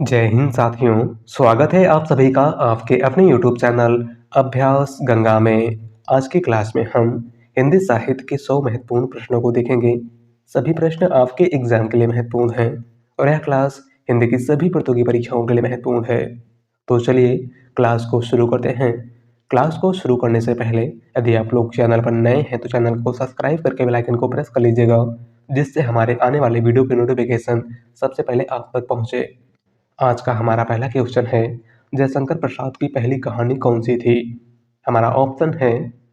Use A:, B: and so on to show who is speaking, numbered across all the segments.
A: जय हिंद साथियों। स्वागत है आप सभी का आपके अपने YouTube चैनल अभ्यास गंगा में। आज की क्लास में हम हिंदी साहित्य के 100 महत्वपूर्ण प्रश्नों को देखेंगे। सभी प्रश्न आपके एग्जाम के लिए महत्वपूर्ण हैं और यह क्लास हिंदी की सभी प्रतियोगी परीक्षाओं के लिए महत्वपूर्ण है। तो चलिए क्लास को शुरू करते हैं। क्लास को शुरू करने से पहले यदि आप लोग चैनल पर नए हैं तो चैनल को सब्सक्राइब करके बेल आइकन को प्रेस कर लीजिएगा, जिससे हमारे आने वाले वीडियो की नोटिफिकेशन सबसे पहले आप तक पहुंचे। आज का हमारा पहला क्वेश्चन है, जयशंकर प्रसाद की पहली कहानी कौन सी थी? हमारा ऑप्शन है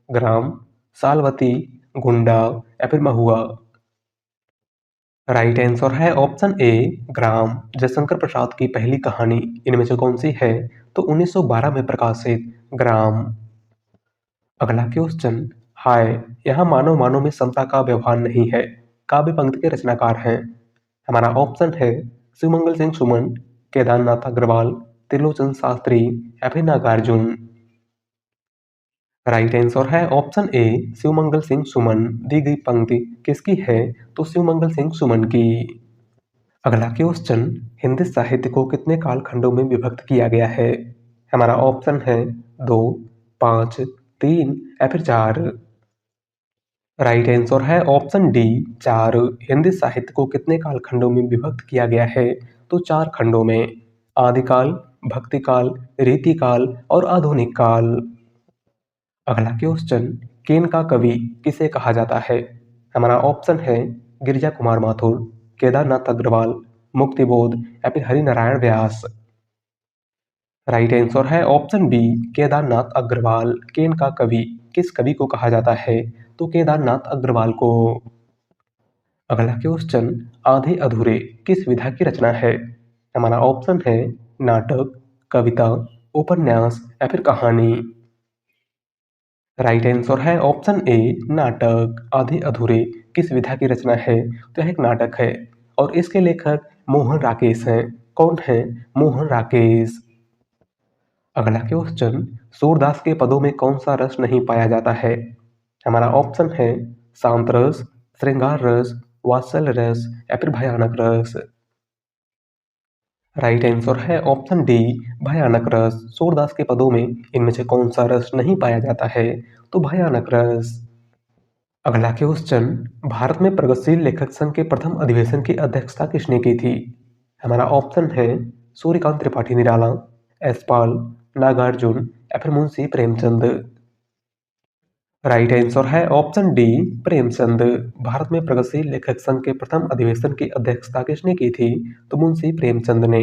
A: ग्राम, सालवती, गुंडा या फिर महुआ। राइट आंसर है ऑप्शन ए ग्राम। जयशंकर प्रसाद की पहली कहानी इनमें से कौन सी है? तो 1912 में प्रकाशित ग्राम। अगला क्वेश्चन, हाय यहाँ मानव मानव में समता का व्यवहार नहीं है, काव्य पंक्ति के रचनाकार हैं। हमारा ऑप्शन है शिवमंगल सिंह सुमन, केदारनाथ अग्रवाल, त्रिलोचन शास्त्री या फिर नागार्जुन। राइट आंसर है ऑप्शन ए शिवमंगल सिंह सुमन। दी गई पंक्ति किसकी है? तो शिवमंगल सिंह सुमन की। अगला क्वेश्चन, हिंदी साहित्य को कितने कालखंडों में विभक्त किया गया है? हमारा ऑप्शन है 2, 5, 3 या फिर 4। राइट आंसर है ऑप्शन डी 4। हिंदी साहित्य को कितने कालखंडों में विभक्त किया गया है? तो 4 खंडों में, आदिकाल, भक्तिकाल, रीतिकाल और आधुनिक काल। अगला क्वेश्चन, केन का कवि किसे कहा जाता है? हमारा ऑप्शन है गिरिजा कुमार माथुर, केदारनाथ अग्रवाल, मुक्तिबोध या फिर हरिनारायण व्यास। राइट आंसर है ऑप्शन बी केदारनाथ अग्रवाल। केन का कवि किस कवि को कहा जाता है? तो केदारनाथ अग्रवाल को। अगला क्वेश्चन, आधे अधूरे किस विधा की रचना है? हमारा ऑप्शन है नाटक, कविता, उपन्यास या फिर कहानी। राइट आंसर है ऑप्शन ए नाटक। आधे अधूरे किस विधा की रचना है? तो यह एक नाटक है और इसके लेखक मोहन राकेश हैं। कौन है? मोहन राकेश। अगला क्वेश्चन, सूरदास के पदों में कौन सा रस नहीं पाया जाता है? हमारा ऑप्शन है शांत रस, श्रृंगार रस, वात्सल्य रस या फिर भयानक रस। राइट आंसर है ऑप्शन डी भयानक रस। सूरदास के पदों में इनमें से कौन सा रस नहीं पाया जाता है? तो भयानक रस। अगला क्वेश्चन, भारत में प्रगतिशील लेखक संघ के प्रथम अधिवेशन की अध्यक्षता किसने की थी? हमारा ऑप्शन है सूर्यकांत त्रिपाठी निराला, यशपाल, नागार्जुन या फिर मुंशी प्रेमचंद। राइट आंसर है ऑप्शन डी प्रेमचंद। भारत में प्रगतिशील लेखक संघ के प्रथम अधिवेशन की अध्यक्षता किसने की थी? तो मुंशी प्रेमचंद ने।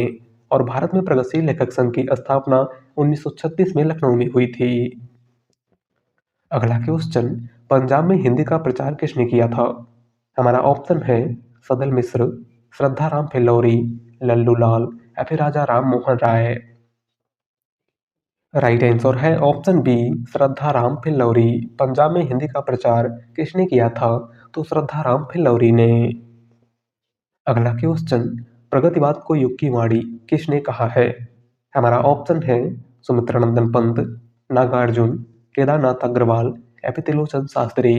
A: और भारत में प्रगतिशील लेखक संघ की स्थापना 1936 में लखनऊ में हुई थी। अगला क्वेश्चन, पंजाब में हिंदी का प्रचार किसने किया था? हमारा ऑप्शन है सदल मिश्र, श्रद्धाराम फिल्लौरी, लल्लू लाल या फिर राजा राम मोहन राय। राइट आंसर है ऑप्शन बी श्रद्धाराम फिल्लौरी। पंजाब में हिंदी का प्रचार किसने किया था? तो श्रद्धाराम फिल्लौरी ने। अगला क्वेश्चन, प्रगतिवाद को युग की वाणी किसने कहा है? हमारा ऑप्शन है सुमित्रानंदन पंत, नागार्जुन, केदारनाथ अग्रवाल या फिर त्रिलोचन शास्त्री।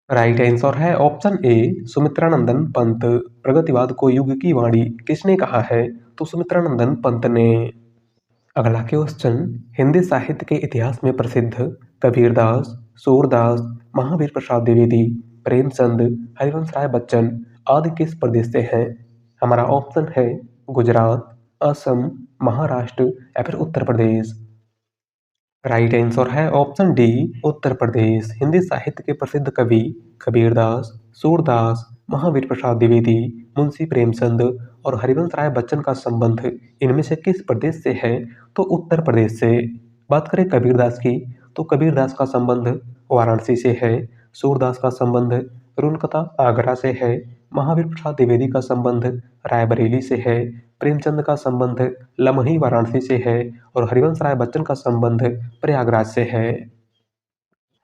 A: राइट आंसर है ऑप्शन ए सुमित्रानंदन पंत। प्रगतिवाद को युग की वाणी किसने कहा है? तो सुमित्रानंदन पंत ने। अगला क्वेश्चन, हिंदी साहित्य के इतिहास में प्रसिद्ध कबीरदास, सूरदास, महावीर प्रसाद द्विवेदी, प्रेमचंद, हरिवंश राय बच्चन आदि किस प्रदेश से हैं? हमारा ऑप्शन है गुजरात, असम, महाराष्ट्र या फिर उत्तर प्रदेश। राइट आंसर है ऑप्शन डी उत्तर प्रदेश। हिंदी साहित्य के प्रसिद्ध कवि कबीरदास, सूरदास, महावीर प्रसाद द्विवेदी, मुंशी प्रेमचंद और हरिवंश राय बच्चन का संबंध इनमें से किस प्रदेश से है? तो उत्तर प्रदेश से। बात करें कबीरदास की, तो कबीरदास का संबंध वाराणसी से है, सूरदास का संबंध रुलकता आगरा से है, महावीर प्रसाद द्विवेदी का संबंध रायबरेली से है, प्रेमचंद का संबंध लमही वाराणसी से है और हरिवंश राय बच्चन का संबंध प्रयागराज से है।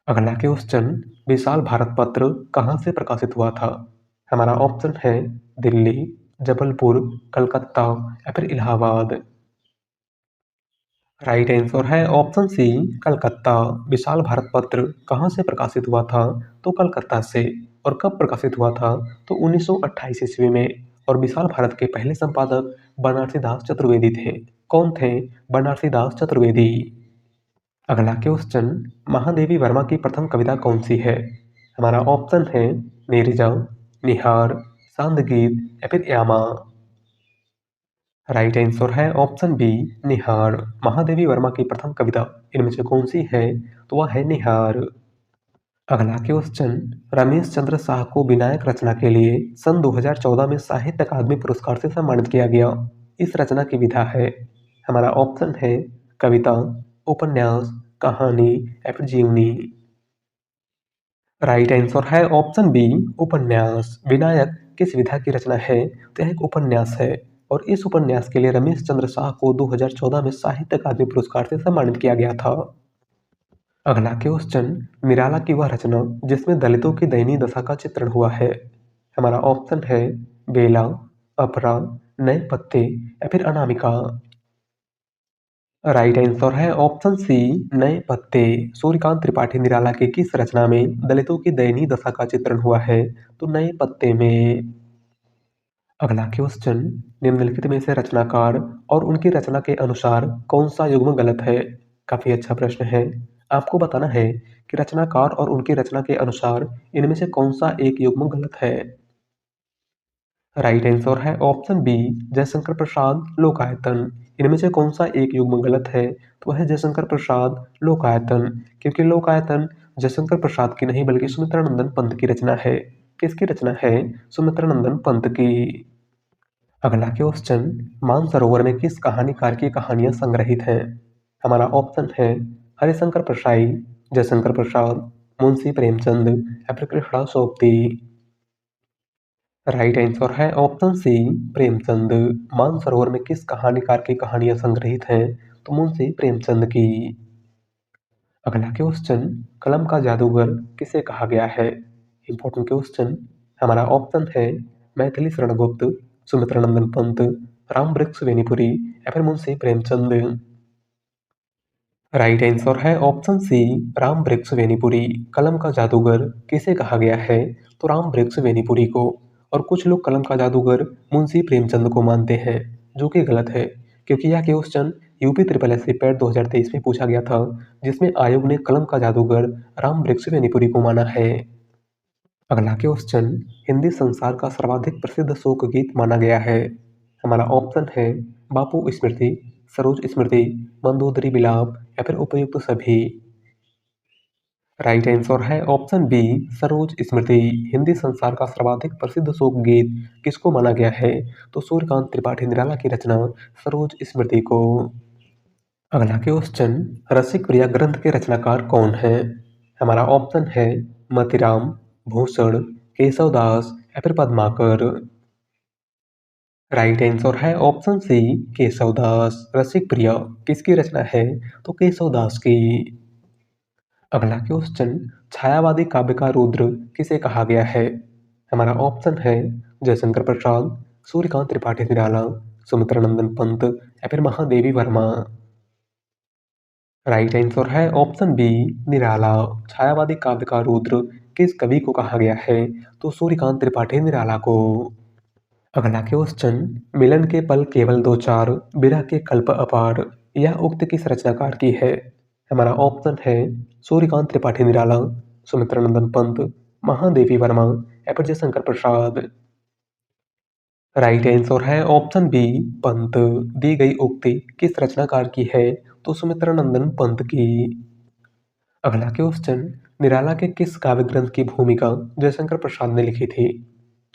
A: अगला क्वेश्चन, विशाल भारत पत्र कहाँ से प्रकाशित हुआ था? हमारा ऑप्शन है दिल्ली, जबलपुर, कलकत्ता या फिर इलाहाबाद। राइट आंसर है ऑप्शन सी कलकत्ता। विशाल भारत पत्र कहाँ से प्रकाशित हुआ था? तो कलकत्ता से। और कब प्रकाशित हुआ था? तो 1928 ईस्वी में। और विशाल भारत के पहले संपादक बनारसी दास चतुर्वेदी थे। कौन थे बनारसी दास चतुर्वेदी? अगला क्वेश्चन, महादेवी वर्मा की प्रथम कविता कौन सी है? हमारा ऑप्शन है नीरजा, निहार, सांदगीत या फिर यामा। राइट आंसर है ऑप्शन बी निहार। महादेवी वर्मा की प्रथम कविता इनमें से कौन सी है? तो वह है निहार। अगला क्वेश्चन, रमेश चंद्र शाह को विनायक रचना के लिए सन 2014 में साहित्य अकादमी पुरस्कार से सम्मानित किया गया। इस रचना की विधा है। हमारा ऑप्शन है कविता, उपन्यास, कहानी या फिर जीवनी। राइट आंसर है ऑप्शन बी उपन्यास। विनायक किस विधा की रचना है? तो यह एक उपन्यास है और इस उपन्यास के लिए रमेश चंद्र शाह को 2014 में साहित्य अकादमी पुरस्कार से सम्मानित किया गया था। अगला क्वेश्चन, निराला की वह रचना जिसमें दलितों की दयनीय दशा का चित्रण हुआ है। हमारा ऑप्शन है बेला, अपरा, नए पत्ते या फिर अनामिका। राइट आंसर है ऑप्शन सी नए पत्ते। सूर्यकांत त्रिपाठी निराला की किस रचना में दलितों की दयनीय दशा का चित्रण हुआ है? तो नए पत्ते में। अगला क्वेश्चन, निम्नलिखित में से रचनाकार और उनकी रचना के अनुसार कौन सा युग्म गलत है? काफी अच्छा प्रश्न है। आपको बताना है कि रचनाकार और उनकी रचना के अनुसार इनमें से कौन सा एक युग्म गलत है। राइट आंसर है ऑप्शन बी जयशंकर प्रसाद लोकायतन। इनमें से कौन सा एक युग्म गलत है? तो वह है जयशंकर प्रसाद लोकायतन, क्योंकि लोकायतन जयशंकर प्रसाद की नहीं बल्कि सुमित्रानंदन पंत की रचना है। किसकी रचना है? सुमित्रानंदन पंत की। अगला क्वेश्चन, मानसरोवर में किस कहानीकार की कहानियां संग्रहित हैं? हमारा ऑप्शन है हरिशंकर प्रसाई, जयशंकर प्रसाद, मुंशी प्रेमचंद या फिर कृष्णा सोबती। राइट आंसर है ऑप्शन सी प्रेमचंद। मानसरोवर में किस कहानीकार की कहानियां संग्रहित हैं? तो मुंशी प्रेमचंद की। अगला क्वेश्चन, कलम का जादूगर किसे कहा गया है? Important question. हमारा ऑप्शन है मैथिली शरण गुप्त, सुमित्रानंदन पंत, राम वृक्ष वेणीपुरी या फिर मुंशी प्रेमचंद। राइट आंसर है ऑप्शन सी राम वृक्ष वेणीपुरी। कलम का जादूगर किसे कहा गया है? तो राम वृक्ष वेणीपुरी को। और कुछ लोग कलम का जादूगर मुंशी प्रेमचंद को मानते हैं, जो कि गलत है, क्योंकि यह question UP triple S C PET 2023 में पूछा गया था, जिसमें आयोग ने कलम का जादूगर राम वृक्ष वेणीपुरी को माना है। अगला क्वेश्चन, हिंदी संसार का सर्वाधिक प्रसिद्ध शोक गीत माना गया है। हमारा ऑप्शन है बापू स्मृति, सरोज स्मृति, मंदोदरी विलाप या फिर उपयुक्त सभी। राइट आंसर है ऑप्शन बी सरोज स्मृति। हिंदी संसार का सर्वाधिक प्रसिद्ध शोक गीत किसको माना गया है? तो सूर्यकांत त्रिपाठी निराला की रचना सरोज स्मृति को। अगला क्वेश्चन, रसिक प्रिया ग्रंथ के रचनाकार कौन है? हमारा ऑप्शन है मतिराम, भूषण, केशवदास या फिर पद्माकर। राइट आंसर है ऑप्शन सी केशवदास। रसिक प्रिया किसकी रचना है? तो केशवदास की। अगला क्वेश्चन, छायावादी काव्य का रुद्र किसे कहा गया है? हमारा ऑप्शन है जयशंकर प्रसाद, सूर्यकांत त्रिपाठी निराला, सुमित्रानंदन पंत या फिर महादेवी वर्मा। राइट आंसर है ऑप्शन बी निराला। छायावादी काव्य का रुद्र किस कवि को कहा गया है? तो सूर्यकांत त्रिपाठी निराला को। अगला क्वेश्चन, मिलन के पल केवल दो चार, विरह के कल्प अपार, यह उक्त किस रचनाकार की है? हमारा ऑप्शन है सूर्यकांत त्रिपाठी निराला, सुमित्रानंदन पंत, महादेवी वर्मा या फिर जयशंकर प्रसाद। राइट आंसर है ऑप्शन बी पंत। दी गई उक्ति किस रचनाकार की है? तो सुमित्रानंदन पंत की। अगला क्वेश्चन, निराला के किस काव्य ग्रंथ की भूमिका जयशंकर प्रसाद ने लिखी थी?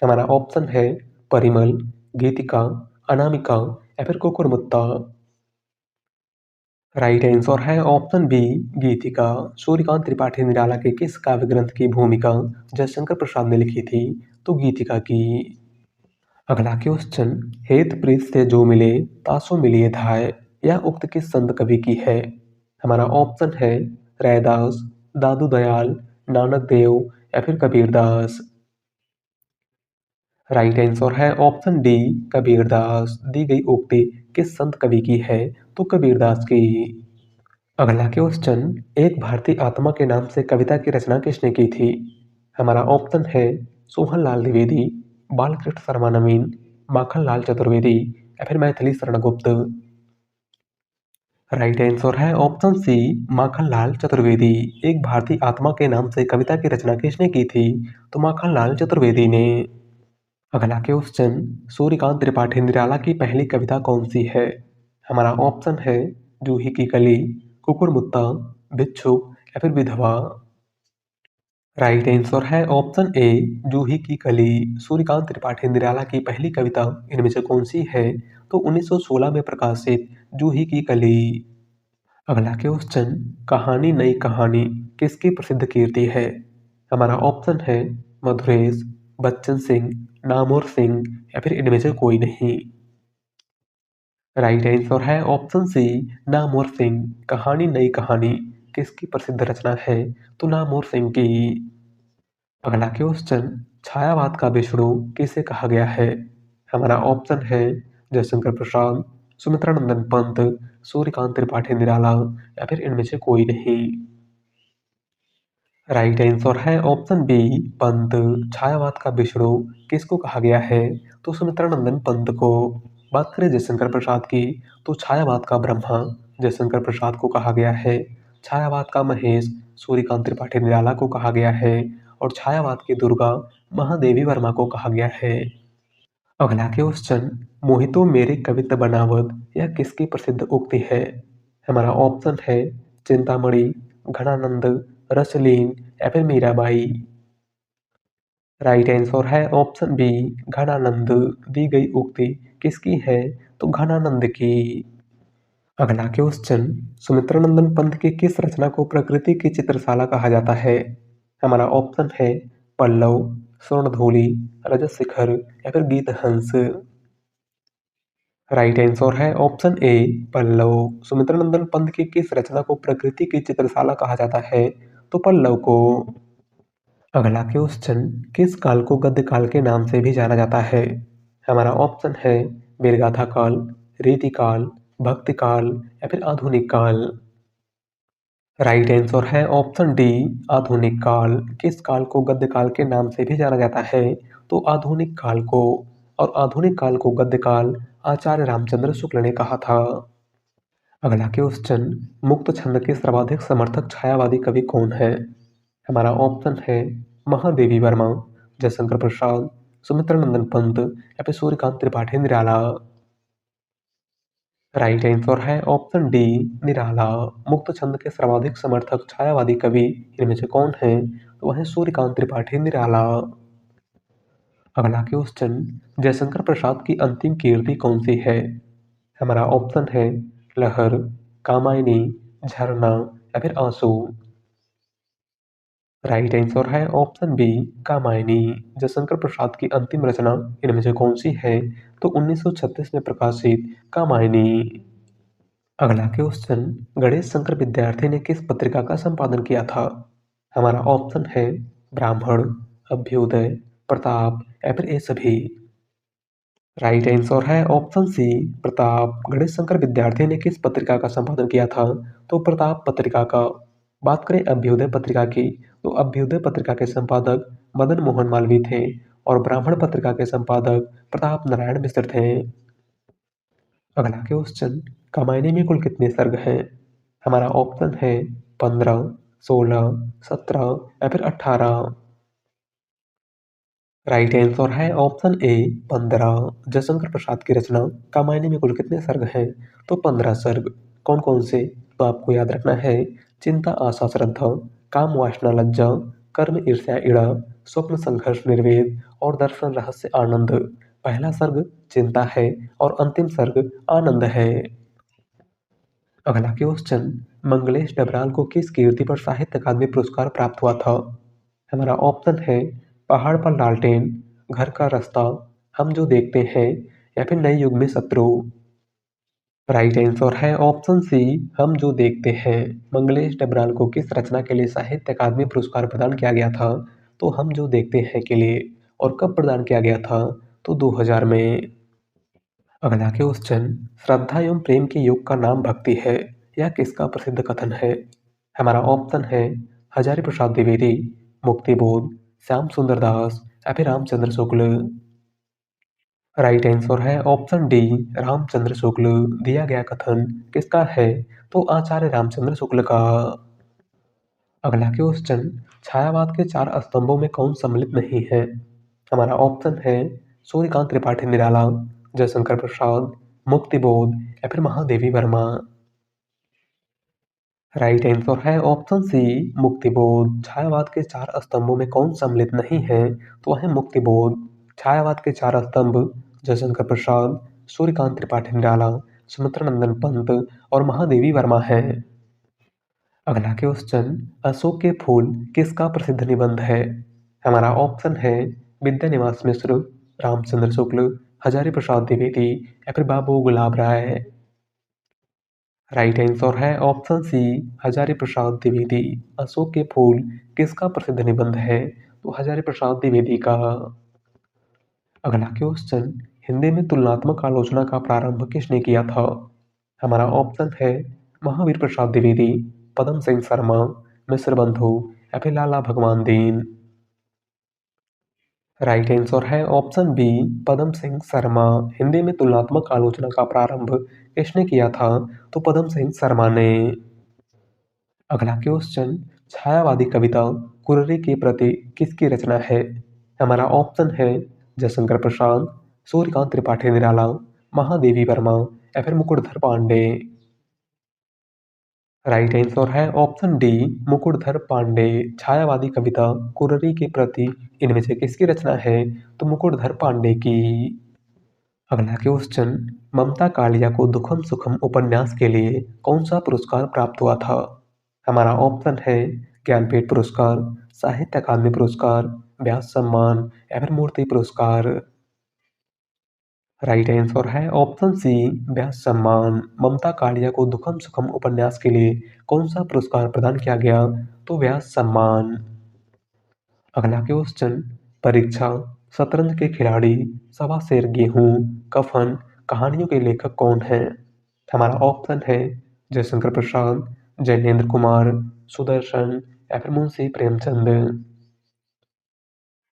A: हमारा ऑप्शन है परिमल, गीतिका, अनामिका या फिर कुकुरमुत्ता। राइट आंसर है ऑप्शन बी गीतिका। सूर्यकांत त्रिपाठी निराला के किस काव्य ग्रंथ की भूमिका जयशंकर प्रसाद ने लिखी थी? तो गीतिका की। अगला क्वेश्चन, हेत प्रीत से जो मिले तासो मिलिए धाय, यह उक्त किस संत कवि की है? हमारा ऑप्शन है रैदास, दादू दयाल, नानक देव या फिर कबीरदास। राइट आंसर है ऑप्शन डी कबीरदास। दी गई उक्ति किस संत कवि की है? तो कबीरदास की। अगला क्वेश्चन, एक भारतीय आत्मा के नाम से कविता की रचना किसने की थी? हमारा ऑप्शन है सोहन लाल द्विवेदी, बालकृष्ण शर्मा नवीन, माखनलाल चतुर्वेदी या फिर मैथिली शरण गुप्त। राइट आंसर है ऑप्शन सी माखनलाल चतुर्वेदी। एक भारतीय आत्मा के नाम से कविता की रचना किसने की थी? तो माखनलाल चतुर्वेदी ने। अगला क्वेश्चन, सूर्यकांत त्रिपाठी निराला की पहली कविता कौन सी है? हमारा ऑप्शन है जूही की कली, कुकुरमुत्ता, भिक्षुक या फिर विधवा। राइट आंसर है ऑप्शन ए जूही की कली। सूर्यकांत त्रिपाठी निराला की पहली कविता इनमें से कौन सी है? तो 1916 में प्रकाशित जूही की कली। अगला क्वेश्चन, कहानी नई कहानी किसकी प्रसिद्ध कीर्ति है? हमारा ऑप्शन है मधुरेश, बच्चन सिंह, नामोर सिंह या फिर इनमें से कोई नहीं। राइट आंसर है ऑप्शन सी नामोर सिंह। कहानी नई कहानी किसकी प्रसिद्ध रचना है? तो नामोर सिंह की। अगला क्वेश्चन, छायावाद का विष्णु किसे कहा गया है? हमारा ऑप्शन है जयशंकर प्रसाद, सुमित्रा नंदन पंत, सूर्यकांत त्रिपाठी निराला या फिर इनमें से कोई नहीं। राइट आंसर है ऑप्शन बी पंत। छायावाद का विष्णु किसको कहा गया है? तो सुमित्रा नंदन पंत को। बात करें जयशंकर प्रसाद की, तो छायावाद का ब्रह्मा जयशंकर प्रसाद को कहा गया है। छायावाद का महेश सूर्यकांत त्रिपाठी निराला को कहा गया है। और छायावाद की दुर्गा महादेवी वर्मा को कहा गया है। अगला क्वेश्चन, मोहितो मेरे कवित्त बनावत यह किसकी प्रसिद्ध उक्ति है? हमारा ऑप्शन है चिंतामणि, घनानंद, रसलीन या फिर मीराबाई। राइट आंसर है ऑप्शन बी घनानंद। दी गई उक्ति किसकी है? तो घनानंद की। अगला क्वेश्चन, सुमित्रा नंदन पंत की किस रचना को प्रकृति की चित्रशाला कहा जाता है? हमारा ऑप्शन है पल्लव, स्वर्णधूलि, रजत शिखर या फिर गीत हंस। राइट आंसर है ऑप्शन ए पल्लव। सुमित्रा नंदन पंत की किस रचना को प्रकृति की चित्रशाला कहा जाता है? तो पल्लव को। अगला क्वेश्चन, किस काल को गद्य काल के नाम से भी जाना जाता है? हमारा ऑप्शन है वीरगाथा काल, रीति काल, भक्ति काल या फिर आधुनिक काल। राइट आंसर है ऑप्शन डी आधुनिक काल। किस काल को गद्य काल के नाम से भी जाना जाता है? तो आधुनिक काल को। और आधुनिक काल को गद्य काल आचार्य रामचंद्र शुक्ल ने कहा था। अगला क्वेश्चन, मुक्त छंद के सर्वाधिक समर्थक छायावादी कवि कौन है? हमारा ऑप्शन है महादेवी वर्मा, जयशंकर प्रसाद, सुमित्रा नंदन पंत या फिर सूर्यकांत त्रिपाठी निराला। राइट आंसर है ऑप्शन डी निराला। मुक्त छंद के सर्वाधिक समर्थक छायावादी कवि इनमें से कौन है? तो वह है सूर्यकांत त्रिपाठी निराला। अगला क्वेश्चन, जयशंकर प्रसाद की अंतिम कीर्ति कौन सी है? हमारा ऑप्शन है लहर, कामायनी, झरना या फिर आंसू। राइट आंसर है ऑप्शन बी कामायनी। जयशंकर प्रसाद की अंतिम रचना इनमें से कौन सी है? तो 1936 में प्रकाशित कामायनी। अगला क्वेश्चन, गणेश शंकर विद्यार्थी ने किस पत्रिका का संपादन किया था? हमारा ऑप्शन है ब्राह्मण, अभ्युदय, प्रताप या फिर ये सभी। राइट आंसर है ऑप्शन सी प्रताप। गणेश शंकर विद्यार्थी ने किस पत्रिका का संपादन किया था? तो प्रताप पत्रिका का। बात करें अभ्युदय पत्रिका की, तो अभ्युदय पत्रिका के संपादक मदन मोहन मालवीय थे। और ब्राह्मण पत्रिका के संपादक प्रताप नारायण मिश्र थे। अगला क्वेश्चन, कामायनी में कुल कितने सर्ग हैं? हमारा ऑप्शन है 15, 16, 17 या फिर 18। राइट आंसर है ऑप्शन ए 15। जयशंकर प्रसाद की रचना कामायनी में कुल कितने सर्ग हैं? तो 15 सर्ग। कौन कौन से? तो आपको याद रखना है चिंता आशा श्रद्धा, काम वासना लज्जा, कर्म ईर्ष्या ईड़ा, स्वप्न संघर्ष निर्वेद और दर्शन रहस्य आनंद। पहला सर्ग चिंता है और अंतिम सर्ग आनंद है। अगला क्वेश्चन, मंगलेश डबराल को किस कीर्ति पर साहित्य अकादमी पुरस्कार प्राप्त हुआ था? हमारा ऑप्शन है पहाड़ पर लालटेन, घर का रास्ता, हम जो देखते हैं या फिर नए युग में शत्रु। राइट आंसर है ऑप्शन सी हम जो देखते हैं। मंगलेश डबराल को किस रचना के लिए साहित्य अकादमी पुरस्कार प्रदान किया गया था? तो हम जो देखते हैं के लिए। और कब प्रदान किया गया था? तो 2000 में। अगला क्वेश्चन, श्रद्धा एवं प्रेम के योग का नाम भक्ति है, यह किसका प्रसिद्ध कथन है? हमारा ऑप्शन है हजारी प्रसाद द्विवेदी, मुक्तिबोध, श्याम सुंदर दास या फिर रामचंद्र शुक्ल। राइट आंसर है ऑप्शन डी रामचंद्र शुक्ल। दिया गया कथन किसका है? तो आचार्य रामचंद्र शुक्ल का। अगला क्वेश्चन, छायावाद के चार स्तंभों में कौन सम्मिलित नहीं है? हमारा ऑप्शन है सूर्यकांत त्रिपाठी निराला, जयशंकर प्रसाद, मुक्तिबोध या फिर महादेवी वर्मा। राइट आंसर है ऑप्शन सी मुक्तिबोध। छायावाद के चार स्तंभों में कौन सम्मिलित नहीं है? तो वह है मुक्तिबोध। छायावाद के चार स्तंभ जयशंकर प्रसाद, सूर्यकांत त्रिपाठी निराला, सुमित्रा नंदन पंत और महादेवी वर्मा है। अगला क्वेश्चन, अशोक के फूल किसका प्रसिद्ध निबंध है? हमारा ऑप्शन है विद्यानिवास मिश्र, रामचंद्र शुक्ल, हजारी प्रसाद द्विवेदी या फिर बाबू गुलाब राय। राइट आंसर है ऑप्शन सी हजारी प्रसाद द्विवेदी। अशोक के फूल किसका प्रसिद्ध निबंध है? तो हजारी प्रसाद द्विवेदी का। अगला क्वेश्चन, हिंदी में तुलनात्मक आलोचना का प्रारंभ किसने किया था? हमारा ऑप्शन है महावीर प्रसाद द्विवेदी, पदम सिंह शर्मा, मिश्र बंधु या फिर लाला भगवान दीन। राइट आंसर है ऑप्शन बी पदम सिंह शर्मा। हिंदी में तुलनात्मक आलोचना का प्रारंभ किसने किया था? तो पदम सिंह शर्मा ने। अगला क्वेश्चन, छायावादी कविता कुररी के प्रति किसकी रचना है? हमारा ऑप्शन है जयशंकर प्रसाद, सूर्यकांत त्रिपाठी निराला, महादेवी वर्मा या फिर मुकुटधर पांडे। राइट आंसर है ऑप्शन डी मुकुटधर पांडे। छायावादी कविता कुररी के प्रति इनमें से किसकी रचना है? तो मुकुटधर पांडे की। अगला क्वेश्चन, ममता कालिया को दुखम सुखम उपन्यास के लिए कौन सा पुरस्कार प्राप्त हुआ था? हमारा ऑप्शन है ज्ञानपीठ पुरस्कार, साहित्य अकादमी पुरस्कार, व्यास सम्मान या फिर मूर्ति पुरस्कार। राइट आंसर है ऑप्शन सी व्यास सम्मान। ममता कालिया को दुखम सुखम उपन्यास के लिए कौन सा पुरस्कार प्रदान किया गया? तो व्यास सम्मान। अगला क्वेश्चन, परीक्षा, शतरंज के खिलाड़ी, सवा शेर गेहूं, कफन कहानियों के लेखक कौन हैं? हमारा ऑप्शन है जयशंकर प्रसाद, जैनेन्द्र कुमार, सुदर्शन या फिर मुंशी प्रेमचंद।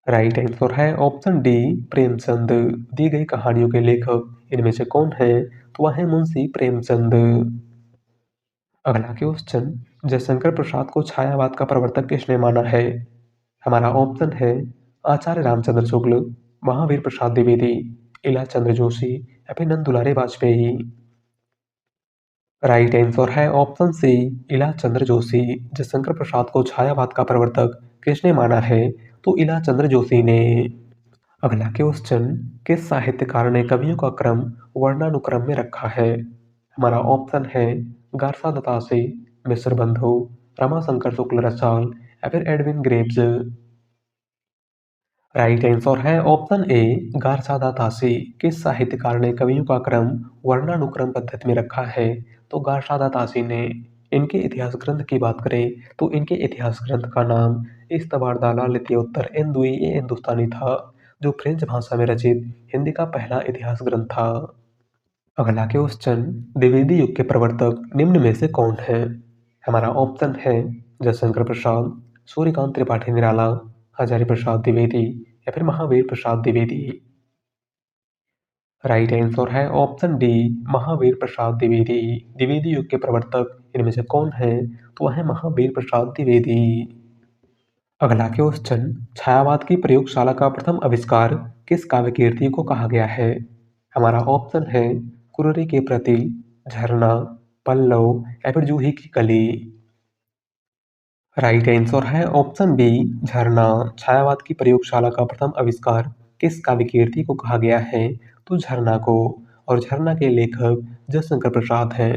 A: राइट आंसर है ऑप्शन डी प्रेमचंद। दी गई कहानियों के लेखक इनमें से कौन है? तो वह है मुंशी प्रेमचंद। अगला क्वेश्चन, जयशंकर प्रसाद को छायावाद का प्रवर्तक किसने माना है? हमारा ऑप्शन है आचार्य रामचंद्र शुक्ल, महावीर प्रसाद द्विवेदी, इला चंद्र जोशी या फिर नंद दुलारे वाजपेयी। राइट आंसर है ऑप्शन सी इला चंद्र जोशी। जयशंकर प्रसाद को छायावाद का प्रवर्तक किसने माना है? तो इला चंद्र जोशी ने। अगला क्वेश्चन, किस साहित्यकार ने कवियों का क्रम वर्णानुक्रम में रखा है? हमारा ऑप्शन है गारसा दत्तासी, मिश्र बंधु, रमाशंकर शुक्ल रसाल या फिर एडविन ग्रेव्स। राइट आंसर है ऑप्शन ए गारसादा तासी। किस साहित्यकार ने कवियों का क्रम वर्णानुक्रम पद्धति में रखा है? तो गारसादा तासी ने। इनके इतिहास ग्रंथ की बात करें तो इनके इतिहास ग्रंथ का नाम इस्तबारदाला लित्योत्तर एन दुई ए हिंदुस्तानी था, जो फ्रेंच भाषा में रचित हिंदी का पहला इतिहास ग्रंथ था। अगला क्वेश्चन, द्विवेदी युग के प्रवर्तक निम्न में से कौन है? हमारा ऑप्शन है जयशंकर प्रसाद, सूर्यकांत त्रिपाठी निराला, हजारी प्रसाद द्विवेदी या फिर महावीर प्रसाद द्विवेदी। राइट आंसर है ऑप्शन डी महावीर प्रसाद द्विवेदी। द्विवेदी युग के प्रवर्तक इनमें से कौन है? तो वह है महावीर प्रसाद द्विवेदी। अगला क्वेश्चन, छायावाद की प्रयोगशाला का प्रथम आविष्कार किस काव्य कीर्ति को कहा गया है? हमारा ऑप्शन है कुररी के प्रति, झरना, पल्लव या फिर जूही की कली। राइट आंसर है ऑप्शन बी झरना। छायावाद की प्रयोगशाला का प्रथम आविष्कार किस काव्य कीर्ति को कहा गया है? तो झरना को। और झरना के लेखक जयशंकर प्रसाद हैं।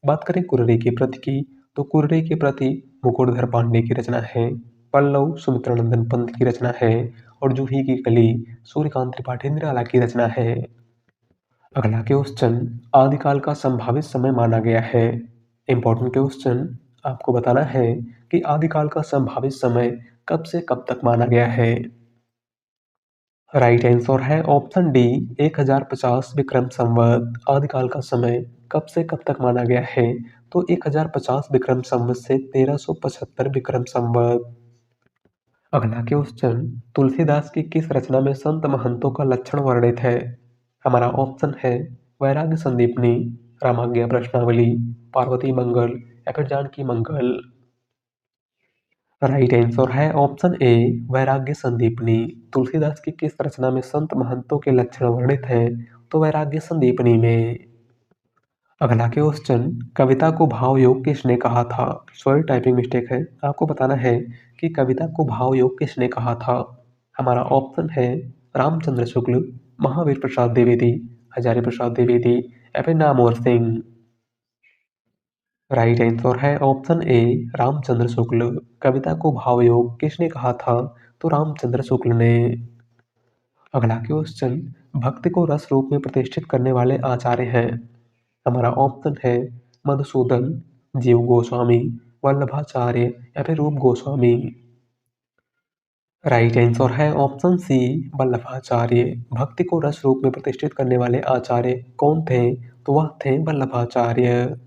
A: बात करें कुररी के प्रति की तो कुररी के प्रति मुकुटधर पांडे की रचना है, पल्लव सुमित्रा नंदन पंत की रचना है और जूही की कली सूर्यकांत त्रिपाठी निराला की रचना है। अगला क्वेश्चन, आदिकाल का संभावित समय माना गया है। इंपॉर्टेंट क्वेश्चन, आपको बताना है कि आदिकाल का संभावित समय कब से कब तक माना गया है। राइट आंसर है ऑप्शन डी 1050 विक्रम संवत। आदिकाल का समय कब से कब तक माना गया है? तो 1050 विक्रम संवत से 1375 विक्रम संवत। अगला क्वेश्चन, तुलसीदास की किस रचना में संत महंतों का लक्षण वर्णित है? हमारा ऑप्शन है वैराग्य संदीपनी, रामाज्ञा प्रश्नावली, पार्वती मंगल या फिर जानकी मंगल। राइट आंसर है ऑप्शन ए वैराग्य संदीपनी। तुलसीदास की किस रचना में संत महंतों के लक्षण वर्णित हैं? तो वैराग्य संदीपनी में। अगला क्वेश्चन, कविता को भाव योग किसने कहा था? सॉरी टाइपिंग मिस्टेक है, आपको बताना है कि कविता को भाव योग किसने कहा था। हमारा ऑप्शन है रामचंद्र शुक्ल, महावीर प्रसाद द्विवेदी, हजारी प्रसाद द्विवेदी या फिर नामवर सिंह। राइट आंसर है ऑप्शन ए रामचंद्र शुक्ल। कविता को भाव योग किसने कहा था? तो रामचंद्र शुक्ल ने। अगला क्वेश्चन, भक्ति को रस रूप में प्रतिष्ठित करने वाले आचार्य हैं? हमारा ऑप्शन है मधुसूदन, जीव गोस्वामी, वल्लभाचार्य या फिर रूप गोस्वामी। राइट आंसर है ऑप्शन सी वल्लभाचार्य। भक्ति को रस रूप में प्रतिष्ठित करने वाले आचार्य कौन थे? तो वह थे वल्लभाचार्य।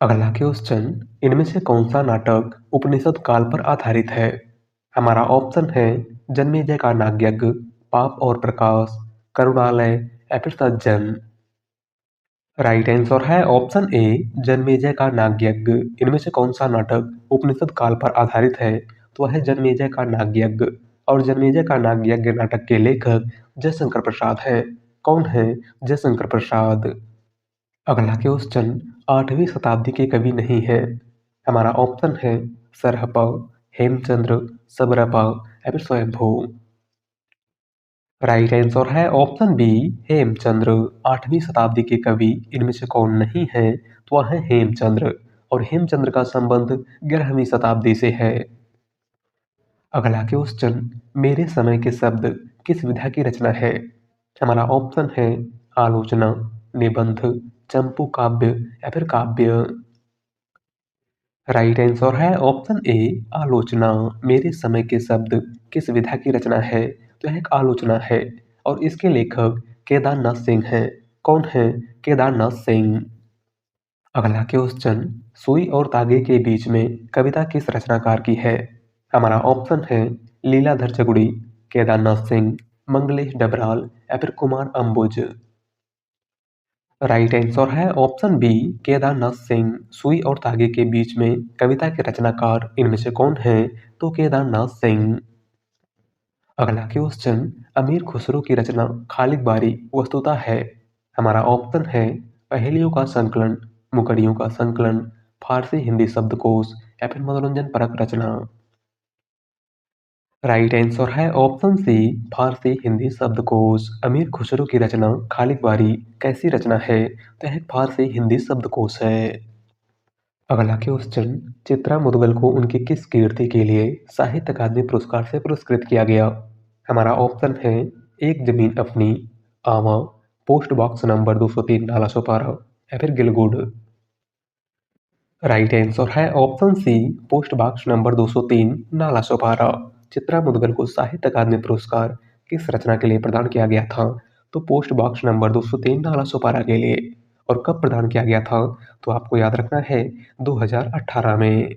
A: अगला क्वेश्चन, इनमें से कौन सा नाटक उपनिषद काल पर आधारित है? हमारा ऑप्शन है जन्मेजय का नागयज्ञ, पाप और प्रकाश, करुणालय या फिर सज्जन। राइट आंसर है ऑप्शन ए जन्मेजय का नागयज्ञ। इनमें से कौन सा नाटक उपनिषद काल पर आधारित है? तो वह है जन्मेजय का नागयज्ञ। और जन्मेजय का नागयज्ञ नाटक के लेखक जयशंकर प्रसाद हैं। कौन है? जयशंकर प्रसाद। अगला क्वेश्चन, 8वीं शताब्दी के कवि नहीं है? हमारा ऑप्शन है सरहप, हेमचंद्र, सबरप या फिर स्वयंभू। राइट आंसर है ऑप्शन बी हेमचंद्र। 8वीं शताब्दी के कवि इनमें से कौन नहीं है? तो वह है हेमचंद्र। और हेमचंद्र का संबंध 11वीं शताब्दी से है। अगला क्वेश्चन, मेरे समय के शब्द किस विधा की रचना है? हमारा ऑप्शन है आलोचना, निबंध, चंपू काव्य या फिर काव्य। राइट आंसर है ऑप्शन ए आलोचना। मेरे समय के शब्द किस विधा की रचना है? तो यह एक आलोचना है। और इसके लेखक केदारनाथ सिंह हैं। कौन है? केदारनाथ सिंह। अगला क्वेश्चन, सुई और तागे के बीच में कविता किस रचनाकार की है? हमारा ऑप्शन है लीलाधर जगुड़ी, केदारनाथ सिंह, मंगलेश डबराल या फिर कुमार अंबुज। राइट आंसर है ऑप्शन बी केदारनाथ सिंह। सुई और तागे के बीच में कविता के रचनाकार इनमें से कौन है? तो केदारनाथ सिंह। अगला क्वेश्चन, अमीर खुसरो की रचना खालिद बारी वस्तुतः है? हमारा ऑप्शन है पहेलियों का संकलन, मुकड़ियों का संकलन, फारसी हिंदी शब्दकोश या फिर मनोरंजन परक रचना। राइट आंसर है ऑप्शन सी फारसी हिंदी शब्दकोश। अमीर खुसरो की रचना खालिद बारी कैसी रचना है? तो यह फारसी हिंदी शब्दकोश है। अगला क्वेश्चन, चित्रा मुदगल को उनकी किस कीर्ति के लिए साहित्य अकादमी पुरस्कार से पुरस्कृत किया गया? हमारा ऑप्शन है एक जमीन अपनी, आवा, post box number 203 Nala Sopara या फिर गिलगुड। राइट आंसर है option C post box number 203 Nala Sopara. Chitra Mudgal को साहित्य अकादमी पुरस्कार किस रचना के लिए प्रदान किया गया था? तो post box number 203 Nala Sopara के लिए। और कब प्रदान किया गया था? तो आपको याद रखना है 2018 में।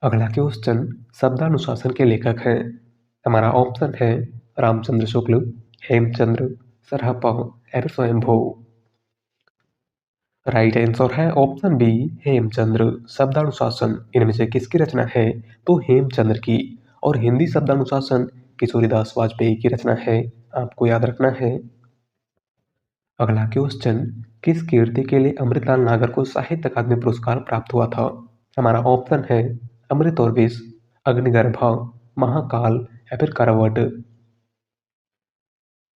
A: अगला क्वेश्चन, शब्दानुशासन के लेखक हैं? हमारा ऑप्शन है रामचंद्र शुक्ल, हेमचंद्र, सरहप या फिर स्वयंभू। राइट आंसर है ऑप्शन बी हेमचंद्र। शब्दानुशासन इनमें से किसकी रचना है? तो हेमचंद्र की। और हिंदी शब्दानुशासन किशोरीदास वाजपेयी की रचना है। आपको याद रखना है। अगला क्वेश्चन, किस कीर्ति के लिए अमृतलाल नागर को साहित्य अकादमी पुरस्कार प्राप्त हुआ था? हमारा ऑप्शन है अमृत और विष, अग्निगर्भा, महाकाल या फिर करवट।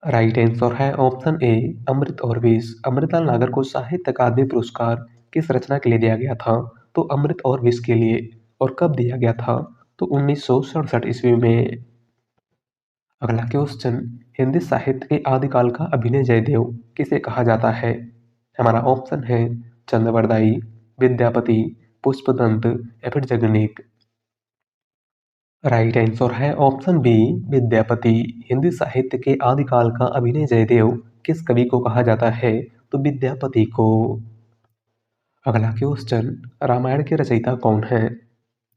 A: राइट आंसर है ऑप्शन ए अमृत और विष। अमृतलाल नागर को साहित्य अकादमी पुरस्कार किस रचना के लिए दिया गया था? तो अमृत और विष के लिए। और कब दिया गया था? तो 1967 ईस्वी में। अगला क्वेश्चन, हिंदी साहित्य के आदिकाल का अभिनय जयदेव किसे कहा जाता है? हमारा ऑप्शन है चंद्रवरदाई, विद्यापति, पुष्पदंत या फिर जगनीक। राइट आंसर है ऑप्शन बी विद्यापति। हिंदी साहित्य के आदिकाल का अभिनय जयदेव किस कवि को कहा जाता है? तो विद्यापति को। अगला क्वेश्चन, रामायण के रचयिता कौन है?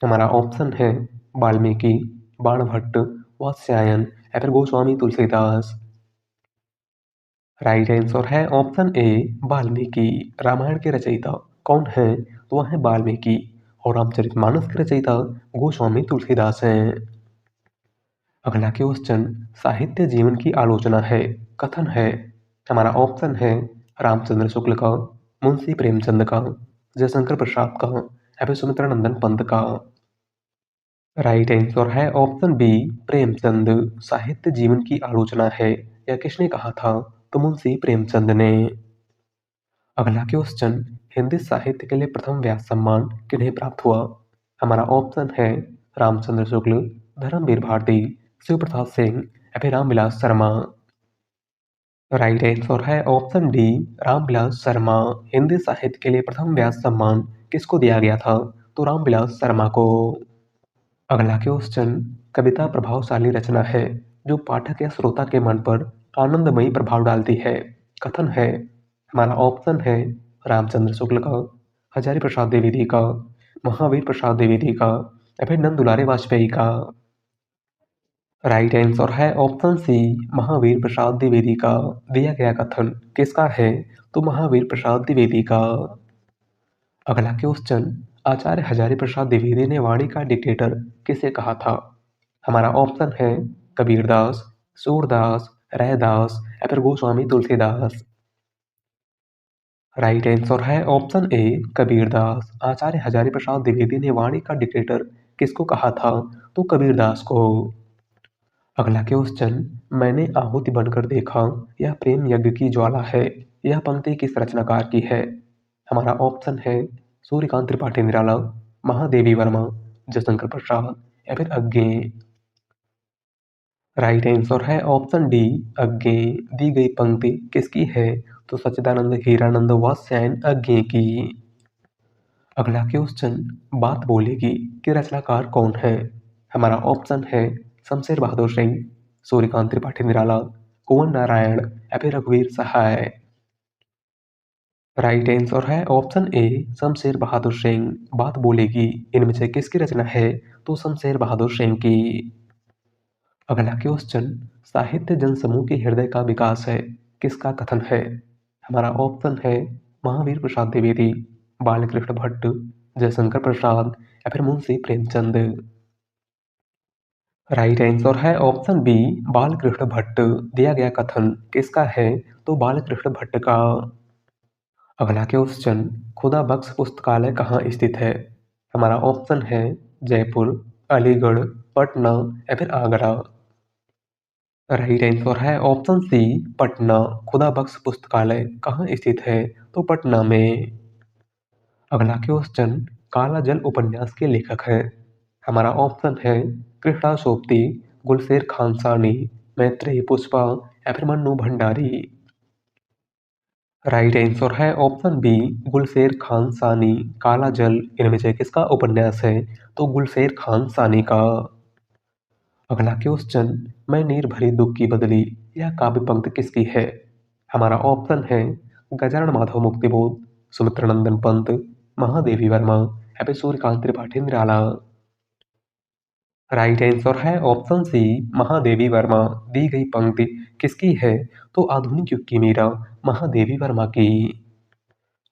A: हमारा ऑप्शन है वाल्मीकि, बाणभट्ट, वात्स्यायन या फिर गोस्वामी तुलसीदास। राइट आंसर है ऑप्शन ए वाल्मीकि। रामायण के रचयिता कौन है? तो वह है वाल्मीकि। और रामचरितमानस के रचयिता गोस्वामी तुलसीदास हैं। अगला क्वेश्चन साहित्य जीवन की आलोचना है, कथन है। हमारा ऑप्शन है रामचंद्र शुक्ल का, मुंशी प्रेमचंद का, जयशंकर प्रसाद का या फिर सुमित्रानंदन पंत का। राइट आंसर है ऑप्शन बी प्रेमचंद। साहित्य जीवन की आलोचना है, यह किसने कहा था? तो मुंशी प्रेमचंद ने। अगला क्वेश्चन हिंदी साहित्य के लिए प्रथम व्यास सम्मान किन्हें प्राप्त हुआ? हमारा ऑप्शन है रामचंद्र शुक्ल, धर्मवीर भारती, शिव प्रसाद सिंह या फिर रामविलास शर्मा। राइट आंसर है ऑप्शन डी रामविलास शर्मा। हिंदी साहित्य के लिए प्रथम व्यास सम्मान किसको दिया गया था? तो रामविलास शर्मा को। अगला क्वेश्चन कविता प्रभावशाली रचना है जो पाठक या श्रोता के मन पर आनंदमयी प्रभाव डालती है, कथन है। हमारा ऑप्शन है रामचंद्र शुक्ल का, हजारी प्रसाद द्विवेदी का, महावीर प्रसाद द्विवेदी का या फिर नंद दुलारे वाजपेयी का। राइट आंसर है ऑप्शन सी महावीर प्रसाद द्विवेदी का। दिया गया कथन किसका है? तो महावीर प्रसाद द्विवेदी का। अगला क्वेश्चन आचार्य हजारी प्रसाद द्विवेदी ने वाणी का डिक्टेटर किसे कहा था? हमारा ऑप्शन है कबीरदास, सूरदास, रैदास या फिर गोस्वामी तुलसीदास। राइट आंसर है ऑप्शन ए कबीरदास। आचार्य हजारी प्रसाद द्विवेदी ने वाणी का डिक्टेटर किसको कहा था? तो कबीरदास को। अगला क्वेश्चन मैंने आहुति बनकर देखा यह प्रेम यज्ञ की ज्वाला है, यह पंक्ति किस रचनाकार की है? हमारा ऑप्शन है सूर्यकांत त्रिपाठी निराला, महादेवी वर्मा, जयशंकर प्रसाद या फिर अज्ञे। राइट आंसर है ऑप्शन डी अज्ञे। दी गई पंक्ति किसकी है? तो सच्चिदानंद हीरानंद वात्स्यायन अज्ञे की। अगला क्वेश्चन बात बोलेगी कि रचनाकार कौन है? हमारा ऑप्शन है शमशेर बहादुर सिंह, सूर्यकांत त्रिपाठी निराला, कुंवर नारायण या फिर रघुवीर सहाय। राइट आंसर है ऑप्शन ए शमशेर बहादुर सिंह। बात बोलेगी इनमें से किसकी रचना है? तो शमशेर बहादुर सिंह की। अगला क्वेश्चन साहित्य जनसमूह के हृदय का विकास है किसका कथन है? हमारा ऑप्शन है महावीर प्रसाद द्विवेदी, बालकृष्ण भट्ट, जयशंकर प्रसाद या फिर मुंशी प्रेमचंद। राइट आंसर है ऑप्शन बी बालकृष्ण भट्ट। दिया गया कथन किसका है? तो बालकृष्ण भट्ट का। अगला क्वेश्चन खुदा बख्श पुस्तकालय कहाँ स्थित है? हमारा ऑप्शन है जयपुर, अलीगढ़, पटना या फिर आगरा। राइट आंसर है ऑप्शन सी पटना। खुदा बख्श पुस्तकालय कहाँ स्थित है? तो पटना में। अगला क्वेश्चन काला जल उपन्यास के लेखक हैं। हमारा ऑप्शन है कृष्णा सोपती, गुलशेर खान सानी, मैत्रेयी पुष्पा या फिर मन्नू भंडारी। राइट आंसर है ऑप्शन बी गुलशेर खान सानी। काला जल इनमें से किसका उपन्यास है? तो गुलशेर खान सानी का। अगला क्वेश्चन मैं नीर भरी दुख की बदली यह काव्य पंक्ति किसकी है? हमारा ऑप्शन है गजानन माधव मुक्तिबोध, सुमित्रानंदन पंत, महादेवी वर्मा या फिर सूर्यकांत त्रिपाठी निराला। राइट आंसर है ऑप्शन सी महादेवी वर्मा। दी गई पंक्ति किसकी है? तो आधुनिक युग की मीरा महादेवी वर्मा की।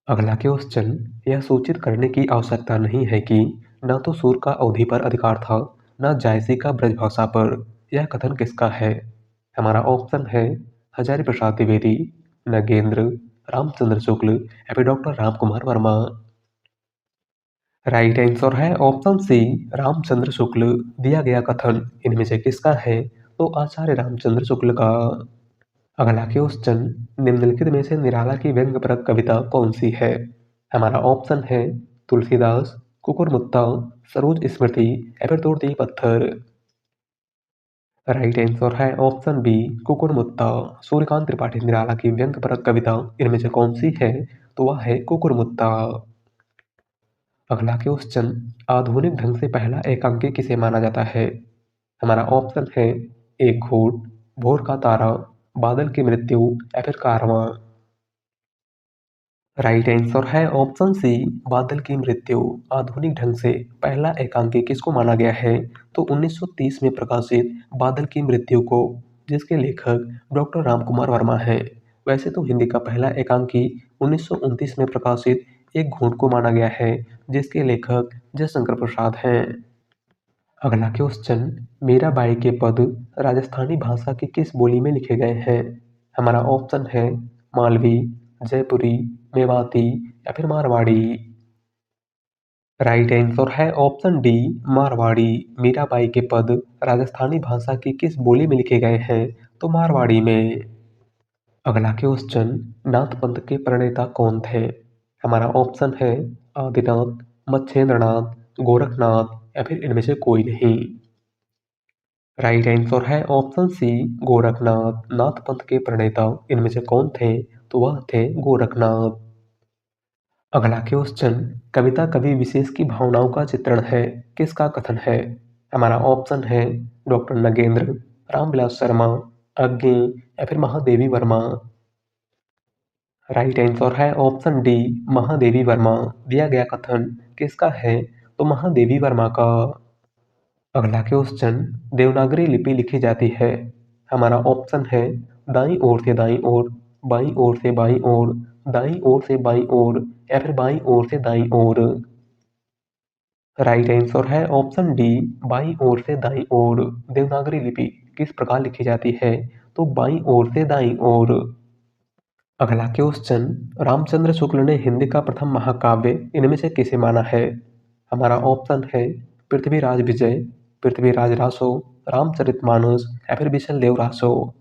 A: अगला क्वेश्चन यह सूचित करने की आवश्यकता नहीं है कि न तो सूर का अवधि पर अधिकार था न जायसी का ब्रजभाषा पर, यह कथन किसका है? हमारा ऑप्शन है हजारी प्रसाद द्विवेदी, नगेंद्र, रामचंद्र शुक्ल या फिर doctor Ram Kumar Verma. Right answer है ऑप्शन सी रामचंद्र शुक्ल। दिया गया कथन इनमें से किसका है? तो आचार्य रामचंद्र शुक्ल का। अगला क्वेश्चन निम्नलिखित में से निराला की व्यंग्यपरक कविता कौन सी है? हमारा ऑप्शन है तुलसीदास, कुकुरमुत्ता, सरोज स्मृति या फिर तोड़ती पत्थर। राइट आंसर है ऑप्शन बी कुकुरमुत्ता। सूर्यकांत त्रिपाठी निराला की व्यंग्यपरक कविता इनमें से कौन सी है? तो वह है कुकुरमुत्ता। अगला क्वेश्चन आधुनिक ढंग से पहला एकांकी किसे माना जाता है? हमारा ऑप्शन है एक घूट, भोर का तारा, बादल की मृत्यु या फिर कारवां। राइट आंसर है ऑप्शन सी बादल की मृत्यु। आधुनिक ढंग से पहला एकांकी किसको माना गया है? तो 1930 में प्रकाशित बादल की मृत्यु को, जिसके लेखक डॉक्टर राम कुमार वर्मा हैं। वैसे तो हिंदी का पहला एकांकी 1929 में प्रकाशित एक घूंट को माना गया है, जिसके लेखक जयशंकर प्रसाद हैं। अगला क्वेश्चन, मीराबाई के पद राजस्थानी भाषा की किस बोली में लिखे गए हैं? हमारा ऑप्शन है मालवी, जयपुरी, मेवाती या फिर मारवाड़ी। राइट आंसर है ऑप्शन डी, मारवाड़ी। मीराबाई के पद राजस्थानी भाषा की किस बोली में लिखे गए हैं? तो मारवाड़ी में। अगला क्वेश्चन, नाथ पंथ के प्रणेता कौन थे? हमारा ऑप्शन है आदिनाथ, मच्छेंद्रनाथ, गोरखनाथ या फिर इनमें से कोई नहीं। राइट आंसर है ऑप्शन सी, गोरखनाथ। नाथ पंथ के प्रणेता इनमें से कौन थे? तो वह थे गोरखनाथ। अगला क्वेश्चन, कविता कवि विशेष की भावनाओं का चित्रण है, किसका कथन है? हमारा ऑप्शन है डॉक्टर नगेंद्र, रामविलास शर्मा, अज्ञे या फिर महादेवी वर्मा। राइट आंसर है ऑप्शन डी, महादेवी वर्मा। दिया गया कथन किसका है? तो महादेवी वर्मा का। अगला क्वेश्चन, देवनागरी लिपि लिखी जाती है। हमारा ऑप्शन है दाईं ओर से दाईं ओर, बाईं ओर से बाईं ओर, दाईं ओर से बाईं ओर या फिर बाईं ओर से दाईं ओर। राइट आंसर है ऑप्शन डी, बाईं ओर से दाईं ओर। देवनागरी लिपि किस प्रकार लिखी जाती है? तो बाईं ओर से दाईं ओर। अगला क्वेश्चन, रामचंद्र शुक्ल ने हिंदी का प्रथम महाकाव्य इनमें से किसे माना है? हमारा ऑप्शन है पृथ्वीराज विजय, पृथ्वीराज रासो, रामचरितमानस या फिर बिशन देव रासो।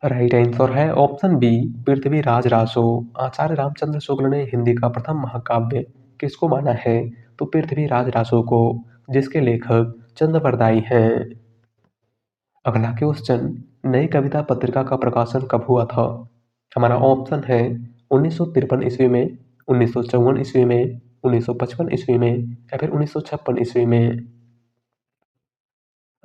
A: राइट आंसर है ऑप्शन बी, पृथ्वीराज रासो। आचार्य रामचंद्र शुक्ल ने हिंदी का प्रथम महाकाव्य किसको माना है? तो पृथ्वीराज रासो को, जिसके लेखक चंद्रवरदाई हैं। अगला क्वेश्चन, नई कविता पत्रिका का प्रकाशन कब हुआ था? हमारा ऑप्शन है 1953 ईस्वी में, 1954 ईस्वी में, 1955 ईस्वी में या फिर 1956 ईस्वी में।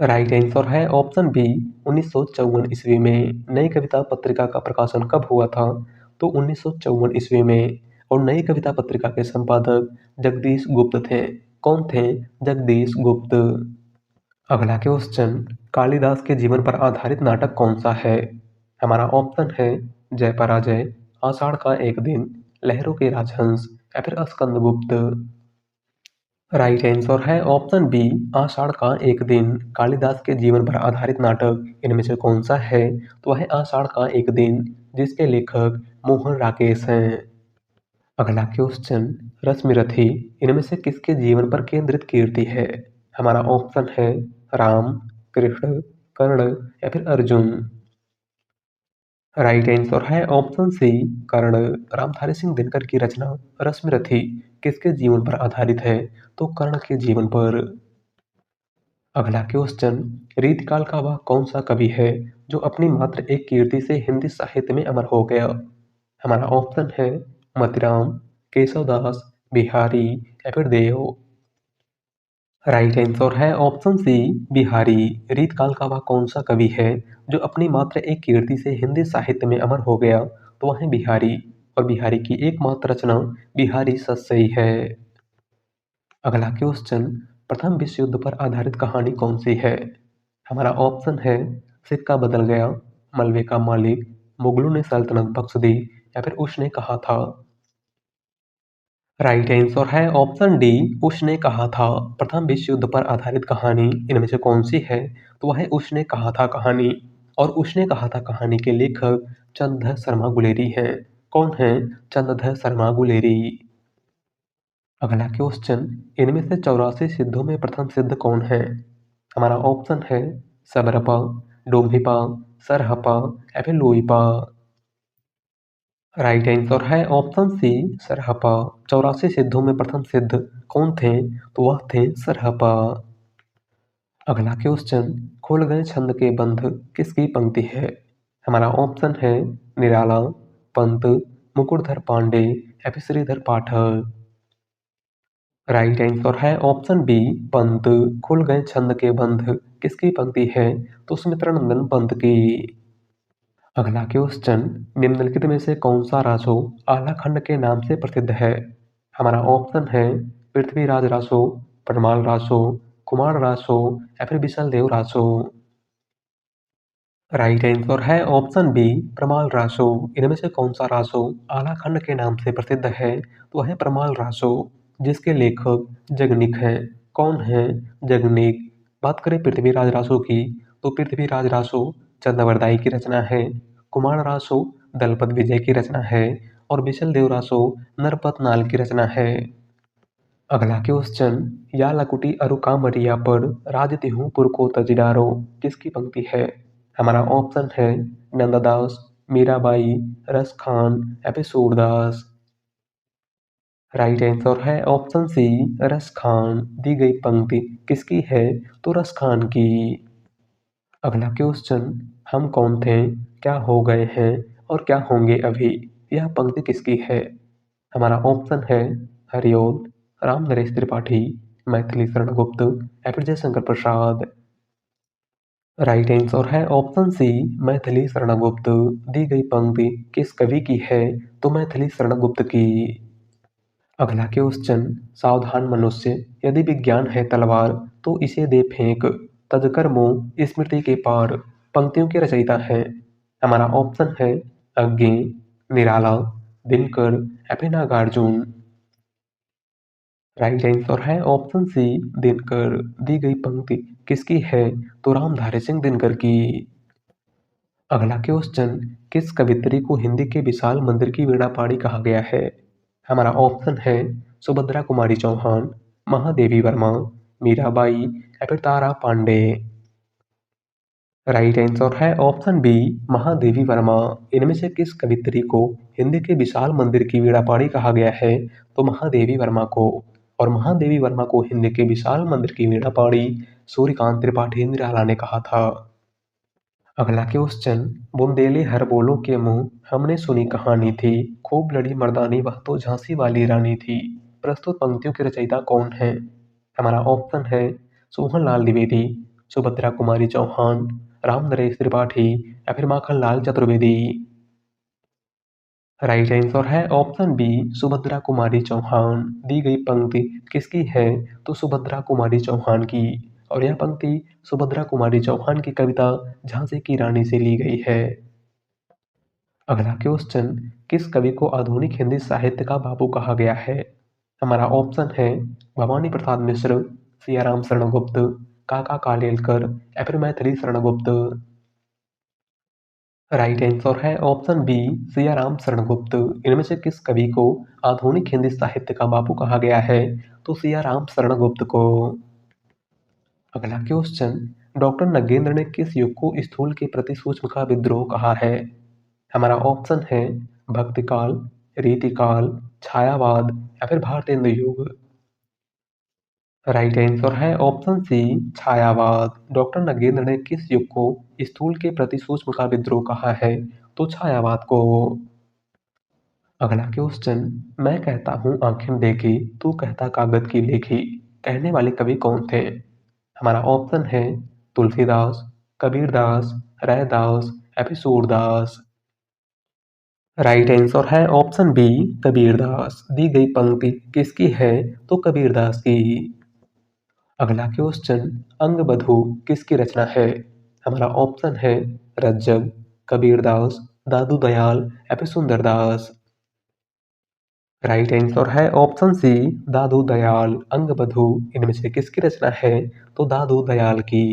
A: राइट आंसर है ऑप्शन बी, 1954 ईस्वी में। नई कविता पत्रिका का प्रकाशन कब हुआ था? तो 1954 ईस्वी में। और नई कविता पत्रिका के संपादक जगदीश गुप्त थे। कौन थे? जगदीश गुप्त। अगला क्वेश्चन, कालिदास के जीवन पर आधारित नाटक कौन सा है? हमारा ऑप्शन है जय पराजय, आषाढ़ का एक दिन, लहरों के राजहंस या फिर स्कंदगुप्त। राइट आंसर है ऑप्शन बी, आषाढ़ का एक दिन। कालिदास के जीवन पर आधारित नाटक इनमें से कौन सा है? तो वह है आषाढ़ का एक दिन, जिसके लेखक मोहन राकेश हैं। अगला क्वेश्चन, रश्मिरथी इनमें से किसके जीवन पर केंद्रित कीर्ति है? हमारा ऑप्शन है राम, कृष्ण, कर्ण या फिर अर्जुन। राइट आंसर है ऑप्शन सी, कर्ण। रामधारी सिंह दिनकर की रचना रश्मिरथी किसके जीवन पर आधारित है? तो कर्ण के जीवन पर। अगला क्वेश्चन, रीतिकाल का वह कौन सा कवि है जो अपनी मात्र एक कीर्ति से हिंदी साहित्य में अमर हो गया? हमारा ऑप्शन है मतिराम, केशवदास, बिहारी या फिर देव। राइट आंसर है ऑप्शन सी, बिहारी। रीतकाल का वह कौन सा कवि है जो अपनी मात्र एक कीर्ति से हिंदी साहित्य में अमर हो गया? तो वह है बिहारी। और बिहारी की एकमात्र रचना बिहारी सस्सई है। अगला क्वेश्चन, प्रथम विश्व युद्ध पर आधारित कहानी कौन सी है? हमारा ऑप्शन है सिक्का बदल गया, मलबे का मालिक, मुगलों ने सल्तनत बख्श दी या फिर उसने कहा था। राइट आंसर है ऑप्शन डी, उसने कहा था। प्रथम विश्व युद्ध पर आधारित कहानी इनमें से कौन सी है? तो वह है उसने कहा था कहानी। और उसने कहा था कहानी के लेखक चंद्रधर शर्मा गुलेरी हैं। कौन है? चंद्रधर शर्मा गुलेरी। अगला क्वेश्चन, इनमें से 84 सिद्धों में प्रथम सिद्ध कौन है? हमारा ऑप्शन है सबरपा, डोम्भिपा, सरहपा या फिर लोईपा। राइट आंसर है ऑप्शन सी, सरहपा। 84 सिद्धों में प्रथम सिद्ध कौन थे? तो वह थे सरहपा। अगला क्वेश्चन, खुल गए छंद के बंध किसकी पंक्ति है? हमारा ऑप्शन है निराला, पंत, मुकुटधर पांडे या फिर श्रीधर पाठक। राइट आंसर है ऑप्शन बी, पंत। खुल गए छंद के बंध किसकी पंक्ति है? तो सुमित्रानंदन पंत की। अगला क्वेश्चन, निम्नलिखित में से कौन सा रासो आलाखंड के नाम से प्रसिद्ध है? हमारा ऑप्शन है पृथ्वीराज रासो, परमाल रासो, कुमार रासो या फिर विशलदेव रासो। राइट आंसर है ऑप्शन बी प्रमाल रासो। इनमें से कौन सा रासो आलाखंड के नाम से प्रसिद्ध है? तो है प्रमाल रासो, जिसके लेखक जगनिक हैं। कौन है जगनिक? बात करें पृथ्वीराज रासो की, तो पृथ्वीराज रासो चंद्रवरदाई की रचना है। कुमार रासो दलपत विजय की रचना है। और बिशल देव रासो नरपत नाल की रचना है। अगला क्वेश्चन, या लकुटी अरुकामरिया पर राजति हूँ पुर को तजदारो, किसकी पंक्ति है? हमारा ऑप्शन है नंददास, मीराबाई, रस खान या फिर सूरदास। राइट आंसर है ऑप्शन सी रस खान। दी गई पंक्ति किसकी है? तो रस खान की। अगला क्वेश्चन, हम कौन थे, क्या हो गए हैं और क्या होंगे अभी, यह पंक्ति किसकी है? हमारा ऑप्शन है हरिओल, राम नरेश त्रिपाठी, मैथिली शरण गुप्त या फिर जयशंकर प्रसाद। राइट आंसर है ऑप्शन सी मैथिली शरण गुप्त। दी गई पंक्ति किस कवि की है? तो मैथिली शरण गुप्त की। अगला क्वेश्चन, सावधान मनुष्य, यदि विज्ञान है तलवार तो इसे दे फेंक, तजकर मुंह स्मृति के पार, पंक्तियों के रचयिता है? हमारा ऑप्शन है अज्ञे, निराला, दिनकर या फिर नागार्जुन। राइट आंसर है ऑप्शन सी दिनकर। दी गई पंक्ति किसकी है? तो रामधारी सिंह दिनकर की। अगला क्वेश्चन, किस कवियत्री को हिंदी के विशाल मंदिर की वीणा पाणी कहा गया है? हमारा ऑप्शन है सुभद्रा कुमारी चौहान, महादेवी वर्मा, मीराबाई या फिर तारा पांडे। राइट आंसर है ऑप्शन बी महादेवी वर्मा। इनमें से किस कवियत्री को हिंदी के विशाल मंदिर की वीणा पाणी कहा गया है? तो महादेवी वर्मा को। और महादेवी वर्मा को हिंदी के विशाल मंदिर की वीणा पाणी सूर्यकांत त्रिपाठी निराला ने कहा था। अगला क्वेश्चन, बुंदेले हर बोलों के मुंह हमने सुनी कहानी थी, खूब लड़ी मर्दानी वह तो झांसी वाली रानी थी, प्रस्तुत पंक्तियों के रचयिता कौन है? हमारा ऑप्शन है सोहन लाल द्विवेदी, सुभद्रा कुमारी चौहान, राम नरेश त्रिपाठी या फिर माखन लाल चतुर्वेदी। राइट आंसर है ऑप्शन बी सुभद्रा कुमारी चौहान। दी गई पंक्ति किसकी है? तो सुभद्रा कुमारी चौहान की। और यह पंक्ति सुभद्रा कुमारी चौहान की कविता झांसी की रानी से ली गई है। अगला क्वेश्चन, किस कवि को आधुनिक हिंदी साहित्य का बाबू कहा गया है? हमारा ऑप्शन है भवानी प्रसाद मिश्र, सियाराम शरण गुप्त, काका कालेलकर या फिर मैथिली शरण गुप्त। राइट आंसर है ऑप्शन बी सियाराम शरण गुप्त। इनमें से किस कवि को आधुनिक हिंदी साहित्य का बाबू कहा गया है? तो सियाराम शरण गुप्त को। अगला क्वेश्चन, डॉक्टर नगेंद्र ने किस युग को स्थूल के प्रति सूक्ष्म का विद्रोह कहा है? हमारा ऑप्शन है भक्तिकाल, रीतिकाल, छायावाद या फिर भारतेंदु युग। राइट आंसर है ऑप्शन सी छायावाद। डॉक्टर नगेंद्र ने किस युग को स्थूल के प्रति सूक्ष्म का विद्रोह कहा है? तो छायावाद को। अगला क्वेश्चन, मैं कहता हूँ आंखें देखी, तू कहता कागज की लेखी, कहने वाले कवि कौन थे? हमारा ऑप्शन है तुलसीदास, कबीरदास, रैदास या फिर सूरदास। राइट आंसर है ऑप्शन बी कबीरदास। दी गई पंक्ति किसकी है? तो कबीरदास की। अगला क्वेश्चन, अंगबधू किसकी रचना है? हमारा ऑप्शन है रज्जब, कबीरदास, दादू दयाल या फिर सुंदरदास। राइट आंसर है ऑप्शन सी दादू दयाल। अंगबधू इनमें से किसकी रचना है? तो दादू दयाल की।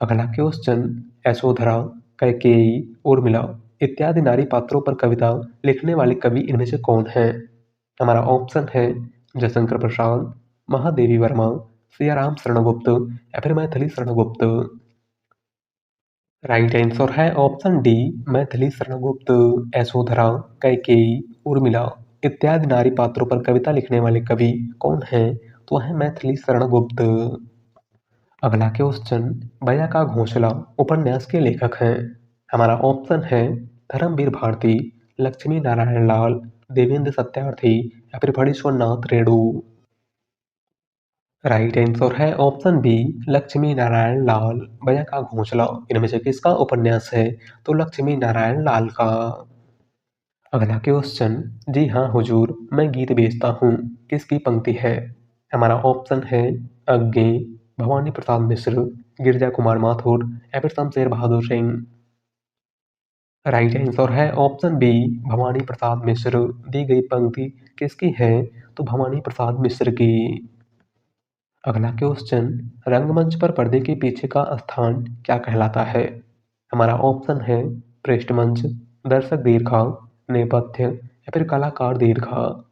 A: अगला क्वेश्चन, यशोधरा, कैकेयी, उर्मिला इत्यादि नारी पात्रों पर कविता लिखने वाले कवि इनमें से कौन है? हमारा ऑप्शन है जयशंकर प्रसाद, महादेवी वर्मा, सियाराम शरण गुप्त या फिर मैथिली शरण गुप्त। राइट आंसर है ऑप्शन डी मैथिली शरण गुप्त। यशोधरा, कैकेयी, उर्मिला इत्यादि नारी पात्रों पर कविता लिखने वाले कवि कौन है? तो है मैथिली शरण गुप्त। अगला क्वेश्चन, बया का घोंसला उपन्यास के लेखक हैं? हमारा ऑप्शन है धर्मवीर भारती, लक्ष्मी नारायण लाल, देवेंद्र सत्यार्थी या फिर फणीश्वर नाथ रेणु। राइट आंसर है ऑप्शन बी लक्ष्मी नारायण लाल। बया का घोंसला इनमें से किसका उपन्यास है? तो लक्ष्मी नारायण लाल का। अगला क्वेश्चन, जी हाँ हुजूर मैं गीत बेचता हूँ, किसकी पंक्ति है? हमारा ऑप्शन है अज्ञे, भवानी प्रसाद मिश्र, गिरजा कुमार माथुर या फिर शमशेर बहादुर सिंह। राइट आंसर है ऑप्शन बी भवानी प्रसाद मिश्र। दी गई पंक्ति किसकी है? तो भवानी प्रसाद मिश्र की। अगला क्वेश्चन, रंगमंच पर पर्दे के पीछे का स्थान क्या कहलाता है? हमारा ऑप्शन है पृष्ठमंच, दर्शक दीर्घा, नेपथ्य या फिर कलाकार दीर्घा।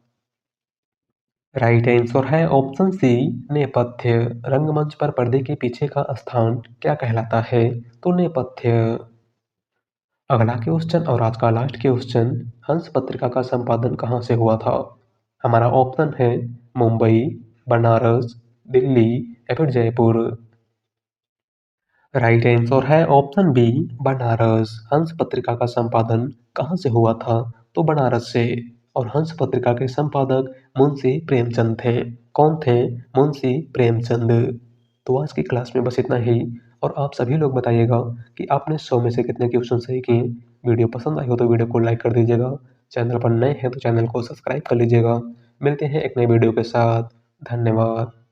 A: राइट आंसर है ऑप्शन सी नेपथ्य। रंगमंच पर पर्दे के पीछे का स्थान क्या कहलाता है? तो नेपथ्य। अगला क्वेश्चन और आज का लास्ट क्वेश्चन, हंस पत्रिका का संपादन कहाँ से हुआ था? हमारा ऑप्शन है मुंबई, बनारस, दिल्ली या फिर जयपुर। राइट आंसर है ऑप्शन बी बनारस। हंस पत्रिका का संपादन कहाँ से हुआ था? तो बनारस से। और हंस पत्रिका के संपादक मुंशी प्रेमचंद थे। कौन थे? मुंशी प्रेमचंद। तो आज की क्लास में बस इतना ही। और आप सभी लोग बताइएगा कि आपने 100 में से कितने क्वेश्चन सही किए। वीडियो पसंद आई हो तो वीडियो को लाइक कर दीजिएगा। चैनल पर नए हैं तो चैनल को सब्सक्राइब कर लीजिएगा। मिलते हैं एक नए वीडियो के साथ। धन्यवाद।